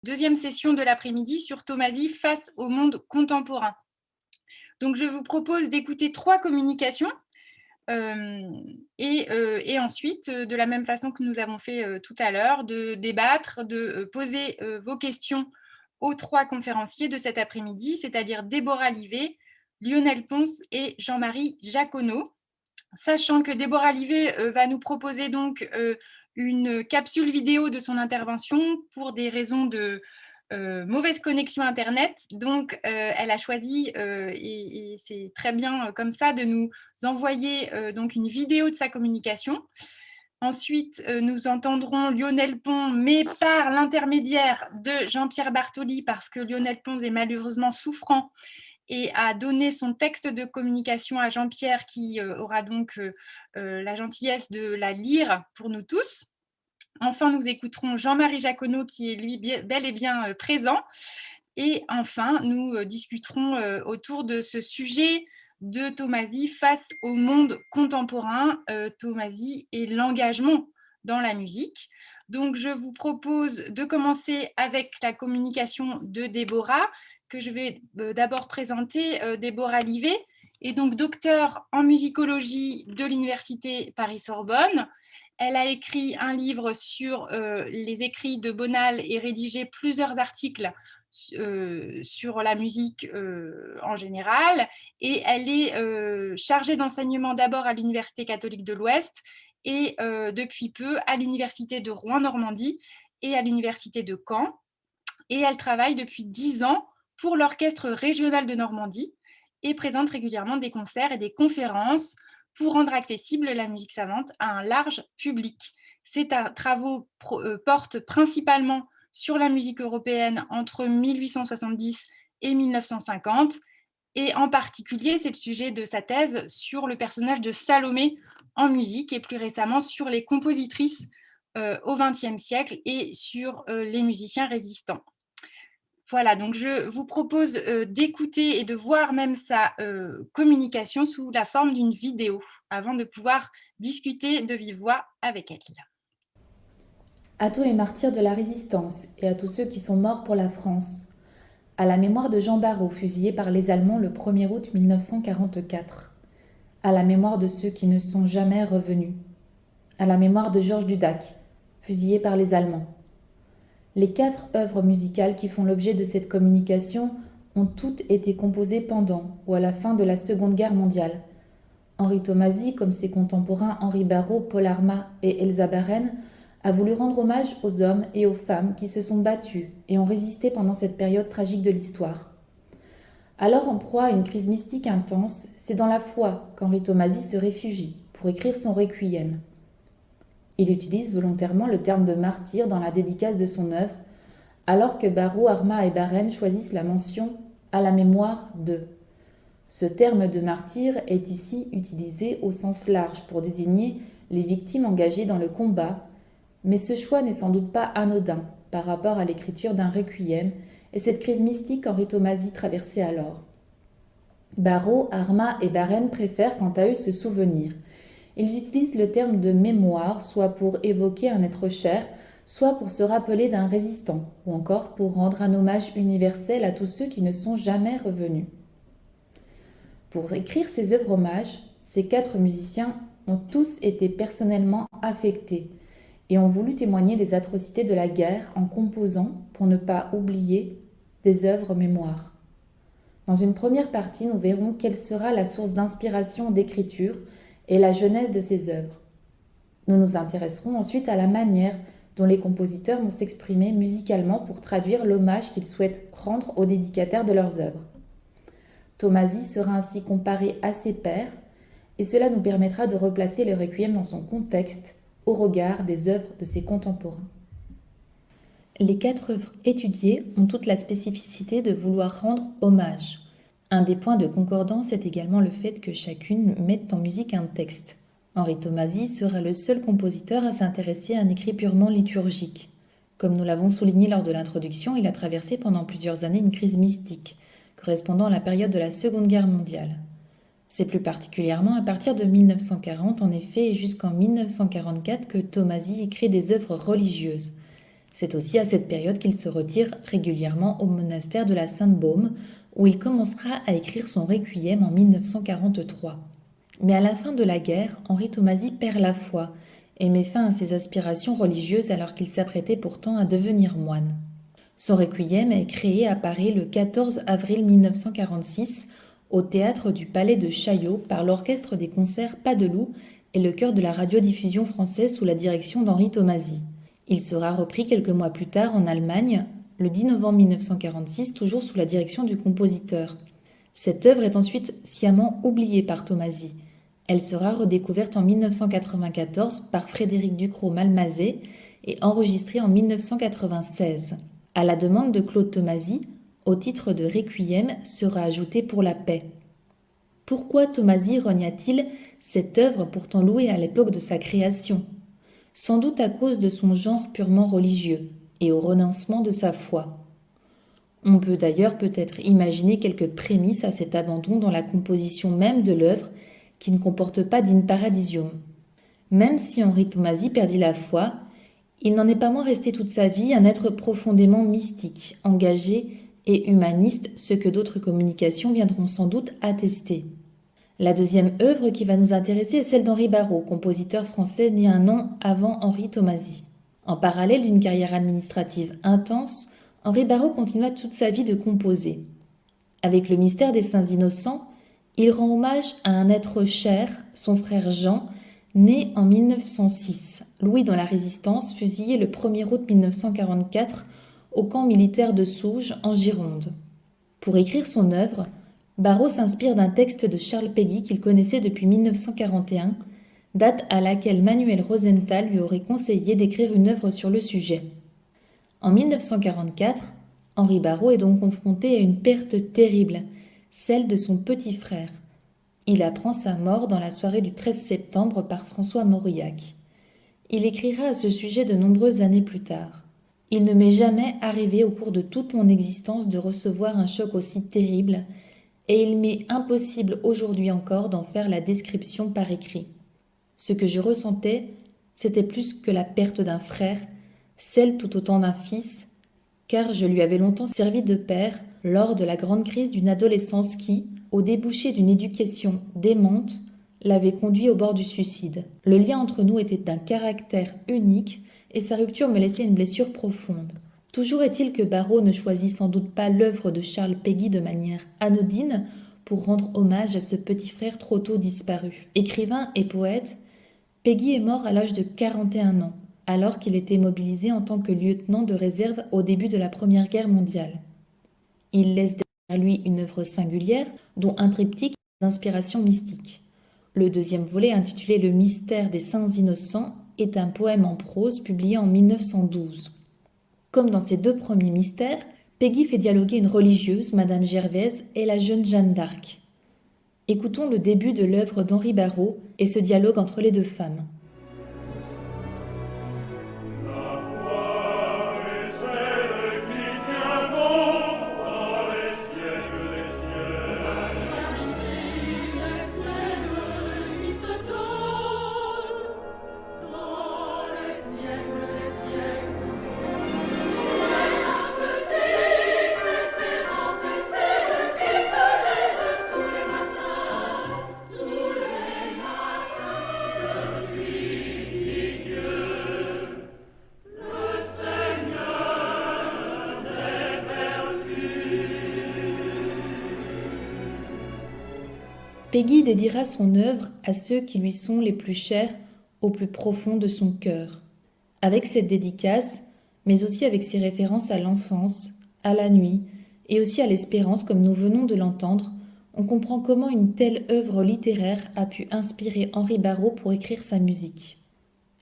deuxième session de l'après-midi sur Thomasy face au monde contemporain. Donc, je vous propose d'écouter 3 communications et ensuite, de la même façon que nous avons fait tout à l'heure, de débattre, de poser vos questions aux 3 conférenciers de cet après-midi, c'est-à-dire Déborah Livet, Lionel Pons et Jean-Marie Jaconot. Sachant que Déborah Livet va nous proposer donc une capsule vidéo de son intervention pour des raisons de mauvaise connexion Internet. Donc, elle a choisi, et c'est très bien comme ça, de nous envoyer donc une vidéo de sa communication. Ensuite, nous entendrons Lionel Pons, mais par l'intermédiaire de Jean-Pierre Bartoli, parce que Lionel Pons est malheureusement souffrant et a donné son texte de communication à Jean-Pierre qui aura donc la gentillesse de la lire pour nous tous. Enfin, nous écouterons Jean-Marie Jaconot qui est lui bel et bien présent. Et enfin, nous discuterons autour de ce sujet de Thomasy face au monde contemporain, Thomasy et l'engagement dans la musique. Donc, je vous propose de commencer avec la communication de Déborah, que je vais d'abord présenter. Déborah Livet est donc docteure en musicologie de l'Université Paris-Sorbonne. Elle a écrit un livre sur les écrits de Bonal et rédigé plusieurs articles sur la musique en général, et elle est chargée d'enseignement d'abord à l'Université catholique de l'Ouest et depuis peu à l'Université de Rouen-Normandie et à l'Université de Caen. Et elle travaille depuis 10 ans pour l'Orchestre régional de Normandie et présente régulièrement des concerts et des conférences pour rendre accessible la musique savante à un large public. Ses travaux portent principalement sur la musique européenne entre 1870 et 1950, et en particulier, c'est le sujet de sa thèse sur le personnage de Salomé en musique, et plus récemment sur les compositrices au XXe siècle et sur les musiciens résistants. Voilà, donc je vous propose d'écouter et de voir même sa communication sous la forme d'une vidéo, avant de pouvoir discuter de vive voix avec elle. À tous les martyrs de la Résistance et à tous ceux qui sont morts pour la France. À la mémoire de Jean Barrot, fusillé par les Allemands le 1er août 1944. À la mémoire de ceux qui ne sont jamais revenus. À la mémoire de Georges Dudac, fusillé par les Allemands. Les 4 œuvres musicales qui font l'objet de cette communication ont toutes été composées pendant ou à la fin de la Seconde Guerre mondiale. Henri Thomasy, comme ses contemporains Henri Barrault, Paul Armat et Elsa Baren, a voulu rendre hommage aux hommes et aux femmes qui se sont battus et ont résisté pendant cette période tragique de l'histoire. Alors en proie à une crise mystique intense, c'est dans la foi qu'Henri Thomasy se réfugie pour écrire son requiem. Il utilise volontairement le terme de martyr dans la dédicace de son œuvre, alors que Barrault, Armat et Baren choisissent la mention « à la mémoire de ». Ce terme de martyr est ici utilisé au sens large pour désigner les victimes engagées dans le combat, mais ce choix n'est sans doute pas anodin par rapport à l'écriture d'un requiem et cette crise mystique qu'Henri Thomasy traversait alors. Barrault, Armat et Baren préfèrent quant à eux se souvenir. Ils utilisent le terme de mémoire, soit pour évoquer un être cher, soit pour se rappeler d'un résistant, ou encore pour rendre un hommage universel à tous ceux qui ne sont jamais revenus. Pour écrire ces œuvres hommages, ces 4 musiciens ont tous été personnellement affectés et ont voulu témoigner des atrocités de la guerre en composant, pour ne pas oublier, des œuvres mémoire. Dans une première partie, nous verrons quelle sera la source d'inspiration d'écriture et la genèse de ces œuvres. Nous nous intéresserons ensuite à la manière dont les compositeurs vont s'exprimer musicalement pour traduire l'hommage qu'ils souhaitent rendre aux dédicataires de leurs œuvres. Thomasy sera ainsi comparé à ses pairs, et cela nous permettra de replacer le requiem dans son contexte, au regard des œuvres de ses contemporains. Les 4 œuvres étudiées ont toute la spécificité de vouloir rendre hommage. Un des points de concordance est également le fait que chacune mette en musique un texte. Henri Thomasy sera le seul compositeur à s'intéresser à un écrit purement liturgique. Comme nous l'avons souligné lors de l'introduction, il a traversé pendant plusieurs années une crise mystique, correspondant à la période de la Seconde Guerre mondiale. C'est plus particulièrement à partir de 1940, en effet, et jusqu'en 1944, que Thomasy écrit des œuvres religieuses. C'est aussi à cette période qu'il se retire régulièrement au monastère de la Sainte-Baume, où il commencera à écrire son requiem en 1943. Mais à la fin de la guerre, Henri Tomasi perd la foi et met fin à ses aspirations religieuses alors qu'il s'apprêtait pourtant à devenir moine. Son requiem est créé à Paris le 14 avril 1946 au théâtre du Palais de Chaillot par l'orchestre des concerts Pas de Loup et le chœur de la radiodiffusion française sous la direction d'Henri Tomasi. Il sera repris quelques mois plus tard en Allemagne, le 10 novembre 1946, toujours sous la direction du compositeur. Cette œuvre est ensuite sciemment oubliée par Tomasi. Elle sera redécouverte en 1994 par Frédéric Ducrot-Malmazet et enregistrée en 1996. À la demande de Claude Tomasi, au titre de Requiem sera ajouté Pour la paix. Pourquoi Tomasi renia-t-il cette œuvre pourtant louée à l'époque de sa création? Sans doute à cause de son genre purement religieux et au renoncement de sa foi. On peut d'ailleurs peut-être imaginer quelques prémices à cet abandon dans la composition même de l'œuvre qui ne comporte pas d'in paradisium. Même si Henri Tomasi perdit la foi, il n'en est pas moins resté toute sa vie un être profondément mystique, engagé et humaniste, ce que d'autres communications viendront sans doute attester. La deuxième œuvre qui va nous intéresser est celle d'Henri Barrault, compositeur français né un an avant Henri Tomasi. En parallèle d'une carrière administrative intense, Henri Barrault continua toute sa vie de composer. Avec le mystère des Saints Innocents, il rend hommage à un être cher, son frère Jean, né en 1906, louis dans la Résistance, fusillé le 1er août 1944 au camp militaire de Souges, en Gironde. Pour écrire son œuvre, Barrault s'inspire d'un texte de Charles Péguy qu'il connaissait depuis 1941, date à laquelle Manuel Rosenthal lui aurait conseillé d'écrire une œuvre sur le sujet. En 1944, Henri Barrault est donc confronté à une perte terrible, celle de son petit frère. Il apprend sa mort dans la soirée du 13 septembre par François Mauriac. Il écrira à ce sujet de nombreuses années plus tard. Il ne m'est jamais arrivé au cours de toute mon existence de recevoir un choc aussi terrible, et il m'est impossible aujourd'hui encore d'en faire la description par écrit. Ce que je ressentais, c'était plus que la perte d'un frère, celle tout autant d'un fils, car je lui avais longtemps servi de père lors de la grande crise d'une adolescence qui, au débouché d'une éducation démente, l'avait conduit au bord du suicide. Le lien entre nous était d'un caractère unique et sa rupture me laissait une blessure profonde. Toujours est-il que Barrault ne choisit sans doute pas l'œuvre de Charles Péguy de manière anodine pour rendre hommage à ce petit frère trop tôt disparu. Écrivain et poète, Péguy est mort à l'âge de 41 ans, alors qu'il était mobilisé en tant que lieutenant de réserve au début de la Première Guerre mondiale. Il laisse derrière lui une œuvre singulière, dont un triptyque d'inspiration mystique. Le deuxième volet, intitulé Le mystère des Saints Innocents, est un poème en prose publié en 1912. Comme dans ses deux premiers mystères, Péguy fait dialoguer une religieuse, Madame Gervaise, et la jeune Jeanne d'Arc. Écoutons le début de l'œuvre d'Henri Barrault et ce dialogue entre les deux femmes. Péguy dédiera son œuvre à ceux qui lui sont les plus chers au plus profond de son cœur. Avec cette dédicace, mais aussi avec ses références à l'enfance, à la nuit et aussi à l'espérance comme nous venons de l'entendre, on comprend comment une telle œuvre littéraire a pu inspirer Henri Barrault pour écrire sa musique.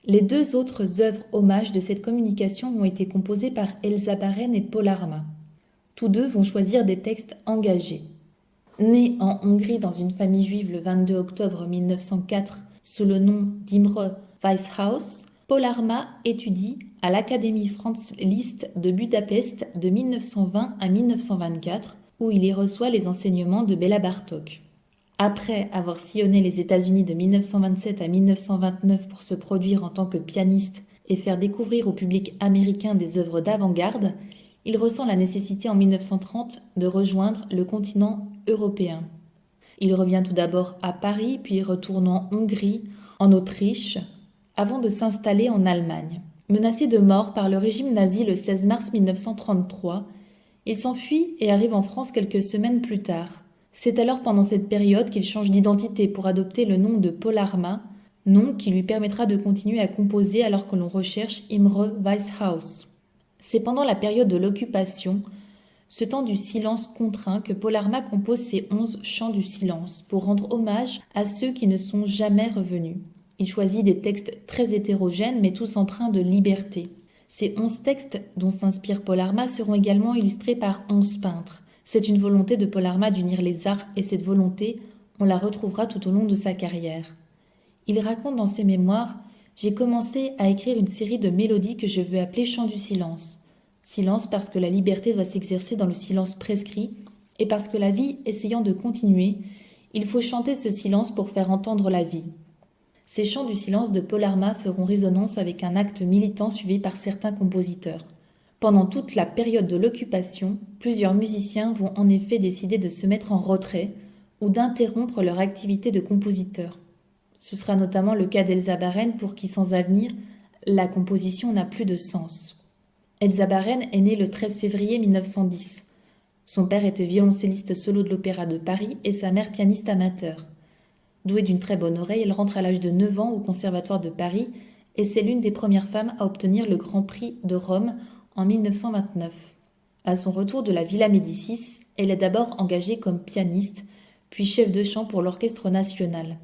Les deux autres œuvres hommages de cette communication ont été composées par Elsa Baren et Paul Arma. Tous deux vont choisir des textes engagés. Né en Hongrie dans une famille juive le 22 octobre 1904 sous le nom d'Imre Weishaus, Paul Arma étudie à l'Académie Franz Liszt de Budapest de 1920 à 1924, où il y reçoit les enseignements de Béla Bartók. Après avoir sillonné les États-Unis de 1927 à 1929 pour se produire en tant que pianiste et faire découvrir au public américain des œuvres d'avant-garde, il ressent la nécessité en 1930 de rejoindre le continent européen. Il revient tout d'abord à Paris, puis retourne en Hongrie, en Autriche, avant de s'installer en Allemagne. Menacé de mort par le régime nazi le 16 mars 1933, il s'enfuit et arrive en France quelques semaines plus tard. C'est alors pendant cette période qu'il change d'identité pour adopter le nom de Paul Arma, nom qui lui permettra de continuer à composer alors que l'on recherche Imre Weishaus. C'est pendant la période de l'occupation, ce temps du silence contraint, que Paul Arma compose ses 11 chants du silence pour rendre hommage à ceux qui ne sont jamais revenus. Il choisit des textes très hétérogènes mais tous empreints de liberté. Ces 11 textes dont s'inspire Paul Arma seront également illustrés par 11 peintres. C'est une volonté de Paul Arma d'unir les arts et cette volonté, on la retrouvera tout au long de sa carrière. Il raconte dans ses mémoires « J'ai commencé à écrire une série de mélodies que je veux appeler chants du silence. Silence parce que la liberté doit s'exercer dans le silence prescrit et parce que la vie essayant de continuer, il faut chanter ce silence pour faire entendre la vie. » Ces chants du silence de Paul Arma feront résonance avec un acte militant suivi par certains compositeurs. Pendant toute la période de l'occupation, plusieurs musiciens vont en effet décider de se mettre en retrait ou d'interrompre leur activité de compositeur. Ce sera notamment le cas d'Elsa Baren pour qui, sans avenir, la composition n'a plus de sens. Elsa Baren est née le 13 février 1910. Son père était violoncelliste solo de l'Opéra de Paris et sa mère pianiste amateur. Douée d'une très bonne oreille, elle rentre à l'âge de 9 ans au Conservatoire de Paris et c'est l'une des premières femmes à obtenir le Grand Prix de Rome en 1929. À son retour de la Villa Médicis, elle est d'abord engagée comme pianiste, puis chef de chant pour l'Orchestre national.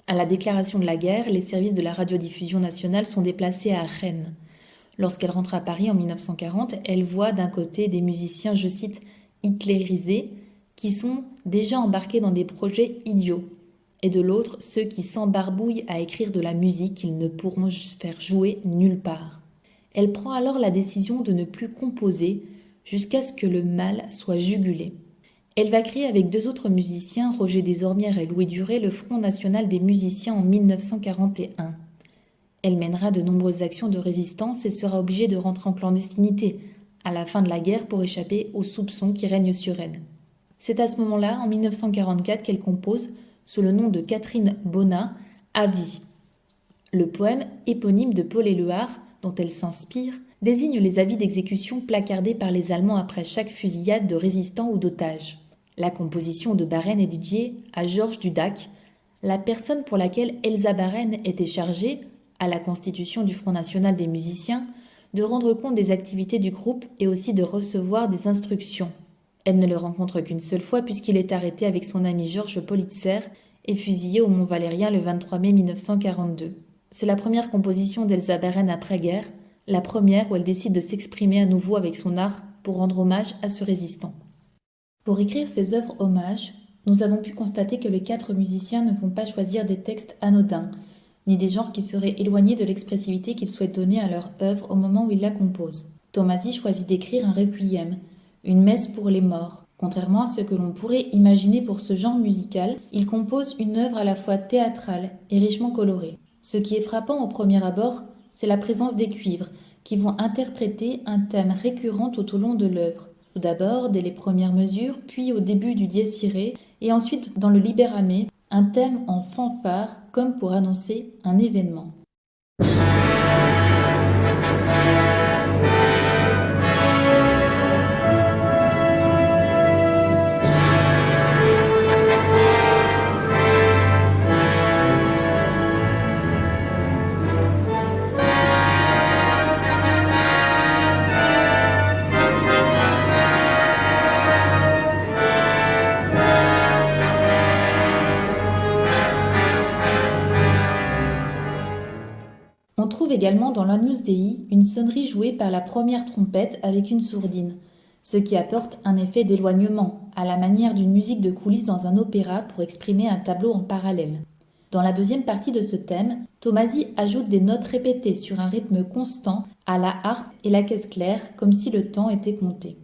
À la déclaration de la guerre, les services de la radiodiffusion nationale sont déplacés à Rennes. Lorsqu'elle rentre à Paris en 1940, elle voit d'un côté des musiciens, je cite, hitlérisés, qui sont déjà embarqués dans des projets idiots, et de l'autre ceux qui s'embarbouillent à écrire de la musique qu'ils ne pourront faire jouer nulle part. Elle prend alors la décision de ne plus composer jusqu'à ce que le mal soit jugulé. Elle va créer avec deux autres musiciens, Roger Desormières et Louis Duret, le Front national des musiciens en 1941. Elle mènera de nombreuses actions de résistance et sera obligée de rentrer en clandestinité à la fin de la guerre pour échapper aux soupçons qui règnent sur elle. C'est à ce moment-là, en 1944, qu'elle compose, sous le nom de Catherine Bonnat, À vie. Le poème éponyme de Paul Éluard, dont elle s'inspire, désigne les avis d'exécution placardés par les Allemands après chaque fusillade de résistants ou d'otages. La composition de Baren est dédiée à Georges Dudac, la personne pour laquelle Elsa Baren était chargée, à la constitution du Front national des musiciens, de rendre compte des activités du groupe et aussi de recevoir des instructions. Elle ne le rencontre qu'une seule fois puisqu'il est arrêté avec son ami Georges Politzer et fusillé au Mont Valérien le 23 mai 1942. C'est la première composition d'Elsa Baren après-guerre, la première où elle décide de s'exprimer à nouveau avec son art pour rendre hommage à ce résistant. Pour écrire ces œuvres hommages, nous avons pu constater que les 4 musiciens ne vont pas choisir des textes anodins, ni des genres qui seraient éloignés de l'expressivité qu'ils souhaitent donner à leur œuvre au moment où ils la composent. Tomasi choisit d'écrire un requiem, une messe pour les morts. Contrairement à ce que l'on pourrait imaginer pour ce genre musical, il compose une œuvre à la fois théâtrale et richement colorée. Ce qui est frappant au premier abord, c'est la présence des cuivres, qui vont interpréter un thème récurrent tout au long de l'œuvre. Tout d'abord, dès les premières mesures, puis au début du dies irae, et ensuite dans le libérame, un thème en fanfare, comme pour annoncer un événement. On trouve également dans l'Agnus Dei une sonnerie jouée par la première trompette avec une sourdine, ce qui apporte un effet d'éloignement, à la manière d'une musique de coulisses dans un opéra pour exprimer un tableau en parallèle. Dans la deuxième partie de ce thème, Tomasi ajoute des notes répétées sur un rythme constant à la harpe et la caisse claire, comme si le temps était compté.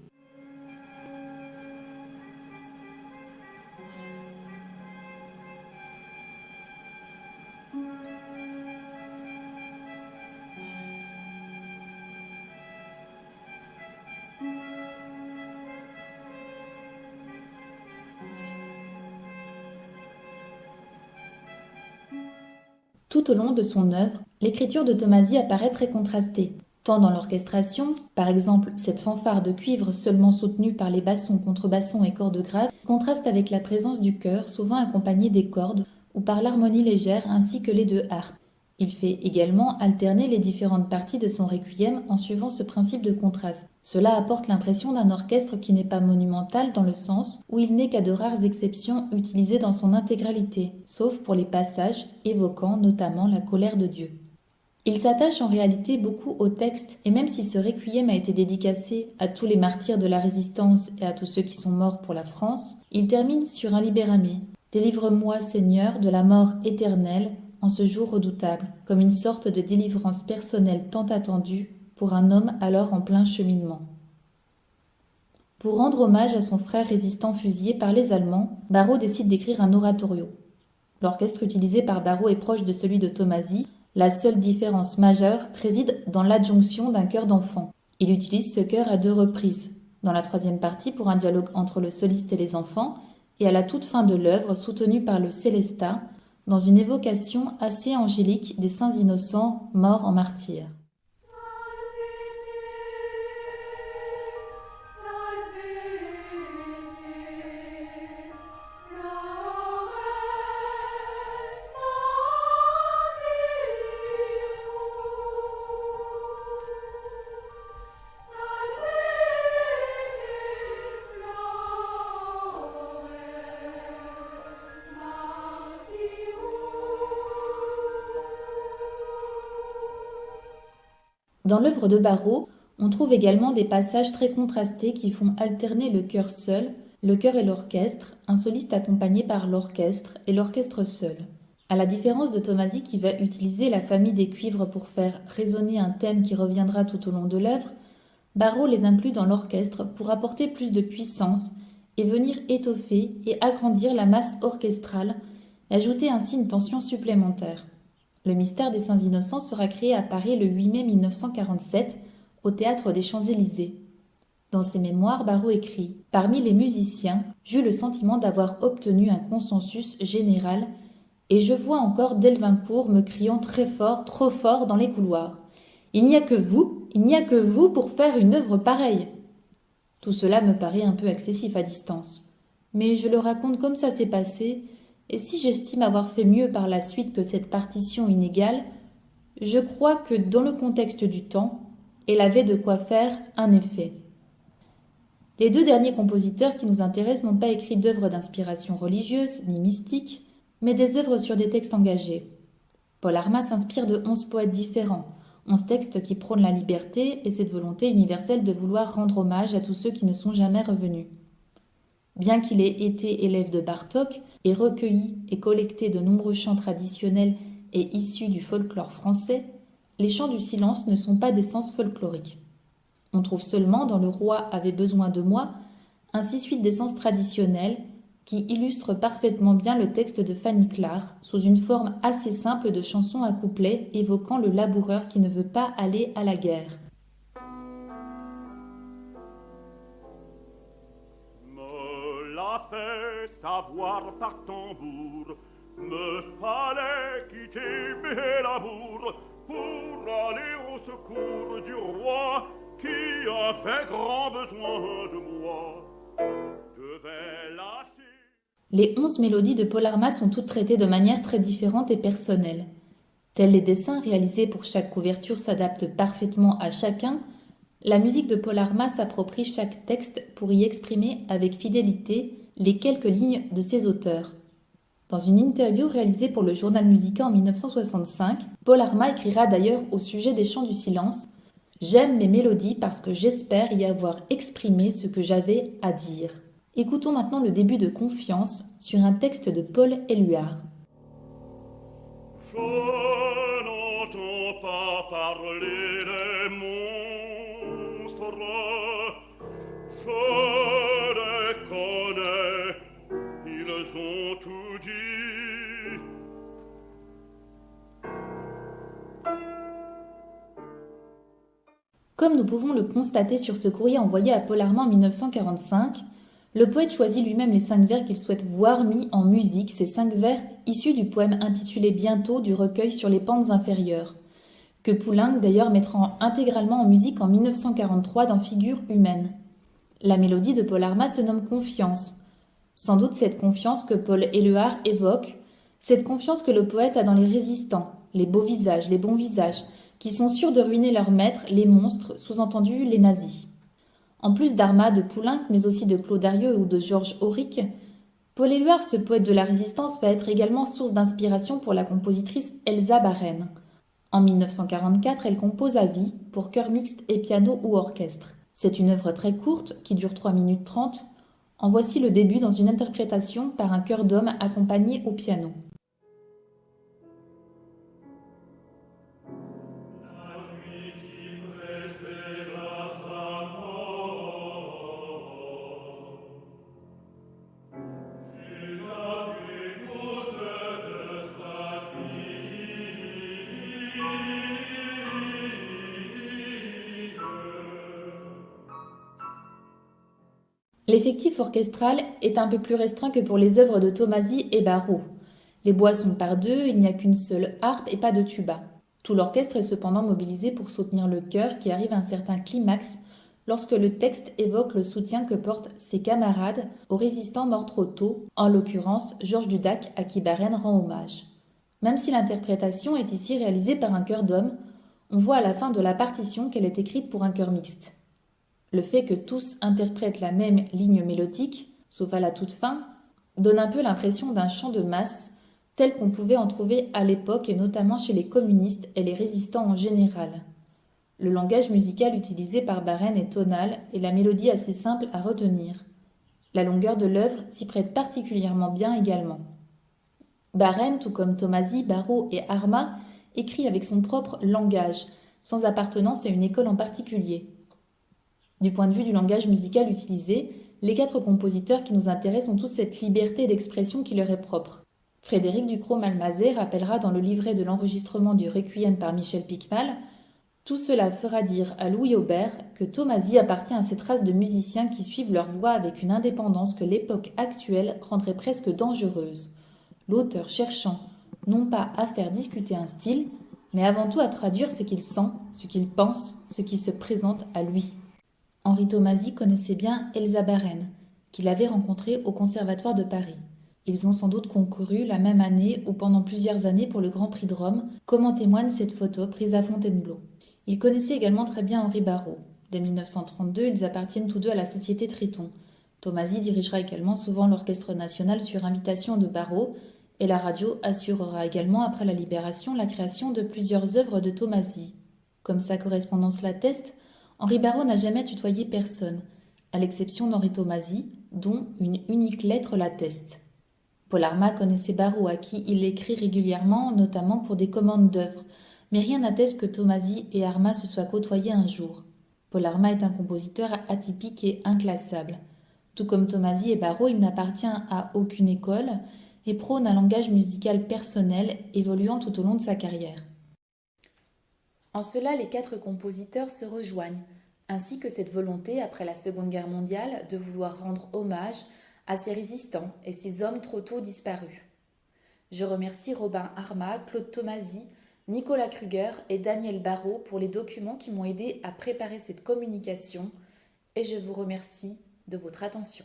Tout au long de son œuvre, l'écriture de Tomasi apparaît très contrastée, tant dans l'orchestration, par exemple cette fanfare de cuivre seulement soutenue par les bassons, contrebassons et cordes graves, contraste avec la présence du chœur, souvent accompagné des cordes, ou par l'harmonie légère ainsi que les deux harpes. Il fait également alterner les différentes parties de son requiem en suivant ce principe de contraste. Cela apporte l'impression d'un orchestre qui n'est pas monumental dans le sens où il n'est qu'à de rares exceptions utilisé dans son intégralité, sauf pour les passages évoquant notamment la colère de Dieu. Il s'attache en réalité beaucoup au texte, et même si ce requiem a été dédicacé à tous les martyrs de la Résistance et à tous ceux qui sont morts pour la France, il termine sur un libéramé. Délivre-moi, Seigneur, de la mort éternelle en ce jour redoutable, comme une sorte de délivrance personnelle tant attendue pour un homme alors en plein cheminement. Pour rendre hommage à son frère résistant fusillé par les Allemands, Barrault décide d'écrire un oratorio. L'orchestre utilisé par Barrault est proche de celui de Tomasi. La seule différence majeure réside dans l'adjonction d'un chœur d'enfant. Il utilise ce chœur à 2 reprises, dans la 3e partie pour un dialogue entre le soliste et les enfants, et à la toute fin de l'œuvre soutenu par le Célestat, dans une évocation assez angélique des saints innocents morts en martyrs. Dans l'œuvre de Barrault, on trouve également des passages très contrastés qui font alterner le chœur seul, le chœur et l'orchestre, un soliste accompagné par l'orchestre et l'orchestre seul. À la différence de Tomasi qui va utiliser la famille des cuivres pour faire résonner un thème qui reviendra tout au long de l'œuvre, Barrault les inclut dans l'orchestre pour apporter plus de puissance et venir étoffer et agrandir la masse orchestrale et ajouter ainsi une tension supplémentaire. Le mystère des Saints Innocents sera créé à Paris le 8 mai 1947 au Théâtre des Champs-Élysées. Dans ses mémoires, Barrault écrit « Parmi les musiciens, j'eus le sentiment d'avoir obtenu un consensus général et je vois encore Delvincourt me criant très fort, trop fort dans les couloirs. Il n'y a que vous pour faire une œuvre pareille. » Tout cela me paraît un peu excessif à distance. Mais je le raconte comme ça s'est passé. Et si j'estime avoir fait mieux par la suite que cette partition inégale, je crois que dans le contexte du temps, elle avait de quoi faire un effet. Les 2 derniers compositeurs qui nous intéressent n'ont pas écrit d'œuvres d'inspiration religieuse ni mystique, mais des œuvres sur des textes engagés. Paul Armas s'inspire de 11 poètes différents, 11 textes qui prônent la liberté et cette volonté universelle de vouloir rendre hommage à tous ceux qui ne sont jamais revenus. Bien qu'il ait été élève de Bartók et recueilli et collecté de nombreux chants traditionnels et issus du folklore français, les chants du silence ne sont pas d'essence folklorique. On trouve seulement dans Le Roi avait besoin de moi ainsi suite d'essences traditionnelles qui illustrent parfaitement bien le texte de Fanny Clar sous une forme assez simple de chansons à couplets évoquant le laboureur qui ne veut pas aller à la guerre. Fait savoir par tambour, me fallait quitter mes labours pour aller au secours du roi qui a fait grand besoin de moi. Je vais lâcher. Les 11 mélodies de Paul Armas sont toutes traitées de manière très différente et personnelle. Tels les dessins réalisés pour chaque couverture s'adaptent parfaitement à chacun, la musique de Paul Armas s'approprie chaque texte pour y exprimer avec fidélité les quelques lignes de ses auteurs. Dans une interview réalisée pour le journal Musica en 1965, Paul Armas écrira d'ailleurs au sujet des chants du silence « J'aime mes mélodies parce que j'espère y avoir exprimé ce que j'avais à dire ». Écoutons maintenant le début de Confiance sur un texte de Paul Éluard. Je n'entends pas parler des monstres, je les connais, ils ont tout dit. Comme nous pouvons le constater sur ce courrier envoyé à Paul Armas en 1945, Le poète choisit lui-même les 5 vers qu'il souhaite voir mis en musique, ces 5 vers issus du poème intitulé Bientôt du recueil sur les pentes inférieures, que Poulenc d'ailleurs mettra intégralement en musique en 1943 dans Figures humaines. La mélodie de Paul Armat se nomme Confiance. Sans doute cette confiance que Paul Éluard évoque, cette confiance que le poète a dans les résistants, les beaux visages, les bons visages, qui sont sûrs de ruiner leurs maîtres, les monstres, sous-entendu les nazis. En plus d'Armat, de Poulenc, mais aussi de Claude Arieux ou de Georges Auric, Paul Éluard, ce poète de la Résistance, va être également source d'inspiration pour la compositrice Elsa Baren. En 1944, elle compose à vie, pour chœur mixte et piano ou orchestre. C'est une œuvre très courte, qui dure 3 minutes 30. En voici le début dans une interprétation par un chœur d'hommes accompagné au piano. L'effectif orchestral est un peu plus restreint que pour les œuvres de Tomasi et Barrault. Les bois sont par deux, il n'y a qu'une seule harpe et pas de tuba. Tout l'orchestre est cependant mobilisé pour soutenir le chœur qui arrive à un certain climax lorsque le texte évoque le soutien que portent ses camarades aux résistants morts trop tôt, en l'occurrence Georges Dudac à qui Baren rend hommage. Même si l'interprétation est ici réalisée par un chœur d'hommes, on voit à la fin de la partition qu'elle est écrite pour un chœur mixte. Le fait que tous interprètent la même ligne mélodique, sauf à la toute fin, donne un peu l'impression d'un chant de masse, tel qu'on pouvait en trouver à l'époque et notamment chez les communistes et les résistants en général. Le langage musical utilisé par Baren est tonal et la mélodie assez simple à retenir. La longueur de l'œuvre s'y prête particulièrement bien également. Baren, tout comme Tomasi, Barrault et Armat, écrit avec son propre langage, sans appartenance à une école en particulier. Du point de vue du langage musical utilisé, les 4 compositeurs qui nous intéressent ont tous cette liberté d'expression qui leur est propre. Frédéric Ducrot-Malmazy rappellera dans le livret de l'enregistrement du Requiem par Michel Piquemal: tout cela fera dire à Louis Aubert que Tomasi appartient à cette race de musiciens qui suivent leur voix avec une indépendance que l'époque actuelle rendrait presque dangereuse. L'auteur cherchant non pas à faire discuter un style, mais avant tout à traduire ce qu'il sent, ce qu'il pense, ce qui se présente à lui. Henri Tomasi connaissait bien Elsa Baren, qu'il avait rencontrée au Conservatoire de Paris. Ils ont sans doute concouru la même année ou pendant plusieurs années pour le Grand Prix de Rome, comme en témoigne cette photo prise à Fontainebleau. Il connaissait également très bien Henri Barrault. Dès 1932, ils appartiennent tous deux à la Société Triton. Tomasi dirigera également souvent l'Orchestre national sur invitation de Barrault, et la radio assurera également après la Libération la création de plusieurs œuvres de Tomasi. Comme sa correspondance l'atteste, Henri Barrault n'a jamais tutoyé personne, à l'exception d'Henri Tomasi, dont une unique lettre l'atteste. Paul Armat connaissait Barrault, à qui il écrit régulièrement, notamment pour des commandes d'œuvres, mais rien n'atteste que Tomasi et Armat se soient côtoyés un jour. Paul Armat est un compositeur atypique et inclassable. Tout comme Tomasi et Barrault, il n'appartient à aucune école et prône un langage musical personnel évoluant tout au long de sa carrière. En cela, les 4 compositeurs se rejoignent, ainsi que cette volonté, après la Seconde Guerre mondiale, de vouloir rendre hommage à ces résistants et ces hommes trop tôt disparus. Je remercie Robin Armat, Claude Tomasi, Nicolas Kruger et Daniel Barrault pour les documents qui m'ont aidé à préparer cette communication, et je vous remercie de votre attention.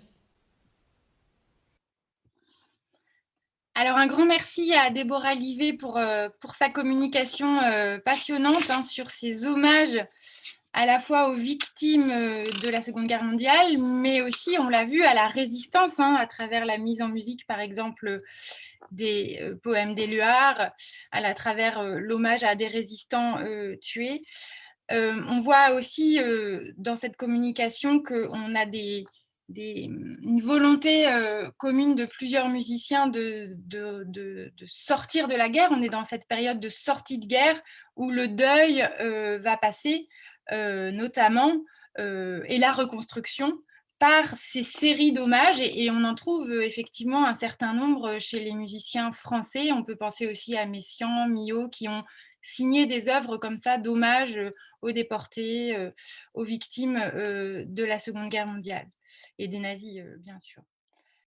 Alors, un grand merci à Déborah Livet pour sa communication passionnante sur ces hommages à la fois aux victimes de la Seconde Guerre mondiale, mais aussi, on l'a vu, à la résistance, à travers la mise en musique, par exemple, des poèmes d'Éluard, à travers l'hommage à des résistants tués. On voit aussi dans cette communication qu'on a une volonté commune de plusieurs musiciens de sortir de la guerre. On est dans cette période de sortie de guerre où le deuil va passer notamment, et la reconstruction, par ces séries d'hommages et on en trouve, effectivement un certain nombre, chez les musiciens français. On peut penser aussi à Messiaen, Milhaud qui ont signé des œuvres comme ça d'hommage, aux déportés, aux victimes, de la Seconde Guerre mondiale et des nazis, bien sûr.